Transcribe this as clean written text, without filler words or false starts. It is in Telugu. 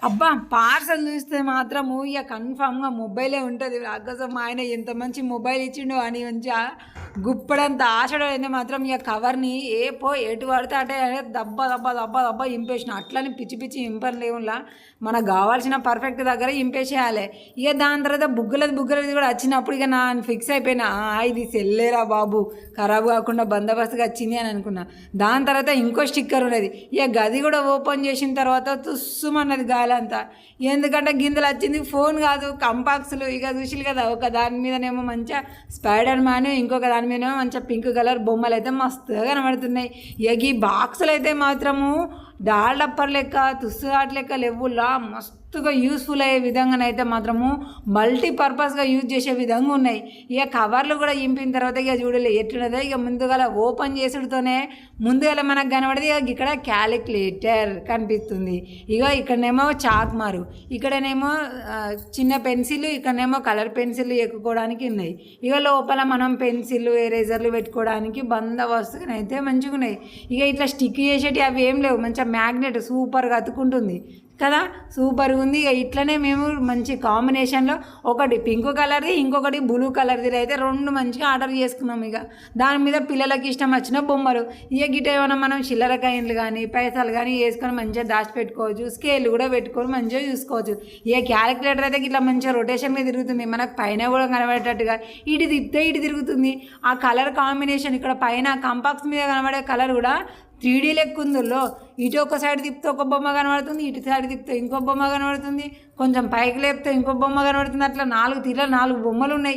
అబ్బా! పార్సెల్ చూస్తే మాత్రము ఇగ కన్ఫర్మ్‌గా మొబైలే ఉంటది. నాకోసం మా ఆయన ఎంత మంచి మొబైల్ ఇచ్చిండో అని మంచిగా గుప్పడంత ఆశతో అయితే మాత్రం ఇగ కవర్‌ని ఎటు పడితే అటే దబ్బ దబ్బ దబ్బ దబ్బ ఇంపేసిన. అట్లని పిచ్చి పిచ్చి ఇంపనిలేవులా మనకు కావాల్సిన పర్ఫెక్ట్ దగ్గర ఇంపేసేయాలి. ఇక దాని తర్వాత బుగ్గలది కూడా వచ్చినప్పుడు ఇక ఫిక్స్ అయిపోయినా ఇది సెల్లేరా బాబు ఖరాబ్ కాకుండా బందోబస్తుగా వచ్చింది అని అనుకున్నా. దాని తర్వాత ఇంకో స్టిక్కర్ ఉన్నది. ఇక గది కూడా ఓపెన్ చేసిన తర్వాత తుస్సుమన్నది గాలంతా. ఎందుకంటే గిందెలు వచ్చింది ఫోన్ కాదు కంపాక్స్లు. ఇక చూసిలు కదా, ఒక దాని మీదనేమో మంచిగా స్పైడర్ మ్యాన్, ఇంకొక దాని మీదనేమో మంచిగా పింక్ కలర్ బొమ్మలు అయితే మస్తుగా కనబడుతున్నాయి. ఇక ఈ బాక్సులు అయితే మాత్రము డాల్ డప్పర్ లెక్క తుస్సుగాట్ లెక్క లేవులా మస్తుగా యూస్ఫుల్ అయ్యే విధంగానైతే మాత్రము మల్టీపర్పస్గా యూజ్ చేసే విధంగా ఉన్నాయి. ఇక కవర్లు కూడా ఇంపిన తర్వాత ఇక చూడలే ఎట్లున్నదో. ఇక ముందుగా ఓపెన్ చేసుడుతోనే ముందుగా మనకు కనబడేది ఇక ఇక్కడ క్యాలిక్యులేటర్ కనిపిస్తుంది. ఇక ఇక్కడనేమో చాక్ మారు, ఇక్కడనేమో చిన్న పెన్సిల్, ఇక్కడనేమో కలర్ పెన్సిల్ ఎక్కుకోవడానికి ఉన్నాయి. ఇక లోపల మనం పెన్సిల్ ఎరేజర్లు పెట్టుకోవడానికి బందోబస్తుగానైతే మంచిగా ఉన్నాయి. ఇక ఇట్లా స్టిక్ చేసేటి అవి ఏం లేవు, మంచిగా మ్యాగ్నెట్ సూపర్గా అతుక్కుంటుంది కదా, సూపర్గా ఉంది. ఇక ఇట్లనే మేము మంచి కాంబినేషన్లో ఒకటి పింక్ కలర్ది ఇంకొకటి బ్లూ కలర్ది అయితే రెండు మంచిగా ఆర్డర్ చేసుకున్నాం. ఇక దాని మీద పిల్లలకి ఇష్టం వచ్చిన బొమ్మలు. ఇక గిట ఏమైనా మనం చిల్లర కాయిన్లు కానీ పైసలు కానీ వేసుకొని మంచిగా దాచిపెట్టుకోవచ్చు. స్కేల్ కూడా పెట్టుకొని మంచిగా చూసుకోవచ్చు. ఇక క్యాలిక్యులేటర్ అయితే ఇట్లా మంచిగా రొటేషన్గా తిరుగుతుంది, మనకు పైన కూడా కనబడేటట్టుగా ఇటు తిరుగుతుంది. ఆ కలర్ కాంబినేషన్ ఇక్కడ పైన కంపాక్స్ మీద కనబడే కలర్ కూడా 3D లెక్క ఉందిలో. ఇటు ఒక సైడ్ తిప్పితే ఒక బొమ్మ కనబడుతుంది, ఇటు సైడ్ తిప్పితే ఇంకో బొమ్మ కనబడుతుంది, కొంచెం పైకి లేపితే ఇంకో బొమ్మ కనబడుతుంది. అట్లా 4 బొమ్మలు ఉన్నాయి.